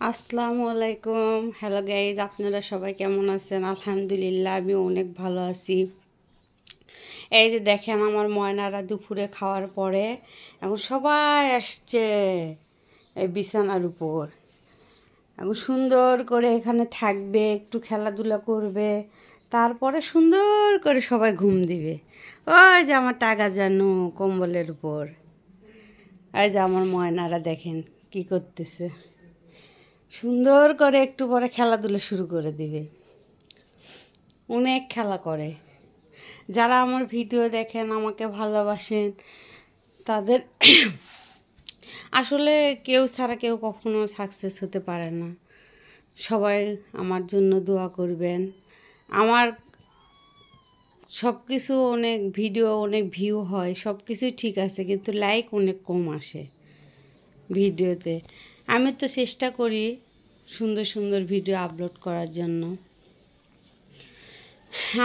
আসসালামু আলাইকুম। Hello guys, আপনারা সবাই কেমন আছেন? আলহামদুলিল্লাহ, আমি অনেক ভালো আছি। এই যে দেখেন, আমার ময়নারা দুপুরে খাওয়ার পরে এখন সবাই আসছে এই বিছানার উপর। এখন সুন্দর করে এখানে থাকবে, একটু খেলাধুলা করবে, তারপরে সুন্দর করে সবাই ঘুম দিবে। ওই যে আমার টাকা জানু কম্বলের উপর, এই যে আমার ময়নারা দেখেন কি করতেছে। সুন্দর করে একটু পরে খেলাধুলা শুরু করে দিবে। অনেক খেলা করে। যারা আমার ভিডিও দেখেন, আমাকে ভালোবাসেন, তাদের আসলে কেউ ছাড়া কেউ কখনো সাকসেস হতে পারে না। সবাই আমার জন্য দোয়া করবেন। আমার সব কিছু অনেক ভিডিও অনেক ভিউ হয়, সব কিছুই ঠিক আছে, কিন্তু লাইক অনেক কম আসে ভিডিওতে। আমি তো চেষ্টা করি সুন্দর সুন্দর ভিডিও আপলোড করার জন্য।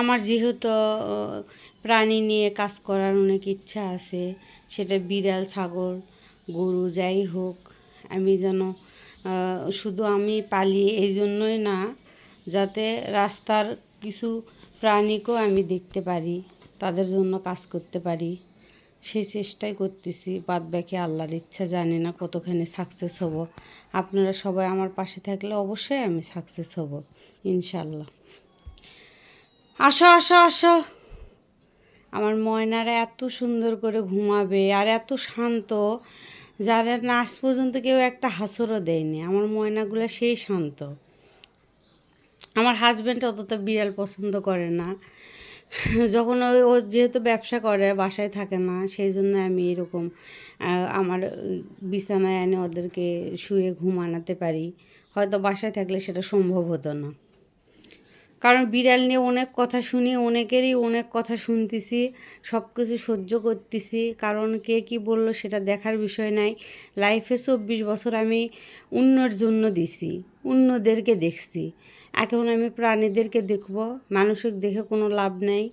আমার যেহেতু প্রাণী নিয়ে কাজ করার অনেক ইচ্ছা আছে, সেটা বিড়াল, ছাগল, গরু যাই হোক, আমি যেন শুধু আমি পালি এই জন্যই না, যাতে রাস্তার কিছু প্রাণীকেও আমি দেখতে পারি, তাদের জন্য কাজ করতে পারি, সেই চেষ্টাই করতেছি। বাদ বাকি আল্লাহর ইচ্ছা, জানি না কতখানি সাকসেস হব। আপনারা সবাই আমার পাশে থাকলে অবশ্যই আমি সাকসেস হব ইনশাল্লাহ। আসো আসো আসো। আমার ময়নারা এত সুন্দর করে ঘুমাবে আর এত শান্ত, যারা না আজ পর্যন্ত কেউ একটা হাসরও দেয়নি। আমার ময়নাগুলো সেই শান্ত। আমার হাজব্যান্ড অতটা বিড়াল পছন্দ করে না। যখন ও যেহেতু ব্যবসা করে, বাসায় থাকে না, সেই জন্য আমি এরকম আমার বিছানায় এনে ওদেরকে শুয়ে ঘুমানাতে পারি। হয়তো বাসায় থাকলে সেটা সম্ভব হতো না। কারণ বিড়াল নিয়ে অনেক কথা শুনি, অনেকেরই অনেক কথা শুনতেছি, সব কিছু সহ্য করতেছি। কারণ কে কী বললো সেটা দেখার বিষয় নাই। লাইফে 24 বছর আমি অন্যর জন্য দিছি, অন্যদেরকে দেখছি। এখন আমি প্রাণীদেরকে দেখব, মানুষকে দেখে কোনো লাভ নেই।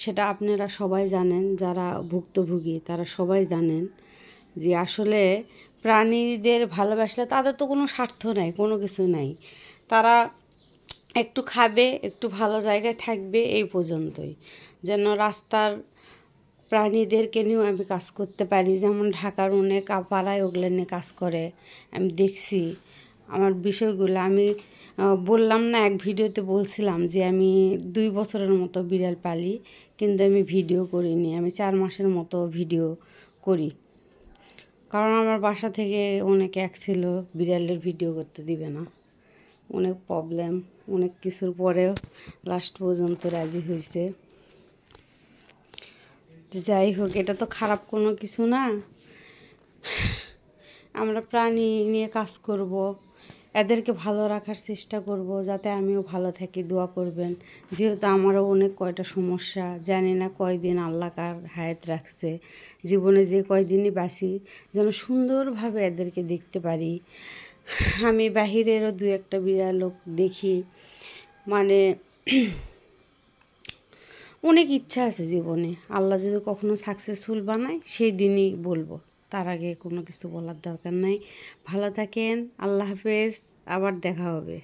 সেটা আপনারা সবাই জানেন, যারা ভুক্তভোগী তারা সবাই জানেন যে আসলে প্রাণীদের ভালোবাসলে তাদের তো কোনো স্বার্থ নাই, কোনো কিছু নাই। তারা একটু খাবে, একটু ভালো জায়গায় থাকবে, এই পর্যন্তই। যেন রাস্তার প্রাণীদেরকে নিয়েও আমি কাজ করতে পারি। যেমন ঢাকার অনেক পাড়ায় ওগুলো নিয়ে কাজ করে, আমি দেখছি। আমার বিষয়গুলো আমি বললাম না, এক ভিডিওতে বলছিলাম যে আমি 2 বছরের মতো বিড়াল পালি, কিন্তু আমি ভিডিও করিনি। আমি 4 মাসের মতো ভিডিও করি, কারণ আমার বাসা থেকে অনেক এক ছিল বিড়ালের ভিডিও করতে দিবে না। অনেক প্রবলেম, অনেক কিছুর পরেও লাস্ট পর্যন্ত রাজি হয়েছে। যাই হোক, এটা তো খারাপ কোনো কিছু না। আমরা প্রাণী নিয়ে কাজ করব, এদেরকে ভালো রাখার চেষ্টা করব, যাতে আমিও ভালো থাকি। দোয়া করবেন। যেহেতু আমারও অনেক কয়টা সমস্যা, জানি না কয়দিন আল্লাহ কার হায়াত রাখছে। জীবনে যে কয়দিনই বাঁচি, যেন সুন্দরভাবে এদেরকে দেখতে পারি। আমি বাহিরেরও 2-1টা বিড়াল লোক দেখি, মানে অনেক ইচ্ছা আছে জীবনে। আল্লাহ যদি কখনো সাকসেসফুল বানায়, সেই দিনই বলবো, তার আগে কোনো কিছু বলার দরকার নাই। ভালো থাকেন, আল্লাহ হাফেজ, আবার দেখা হবে।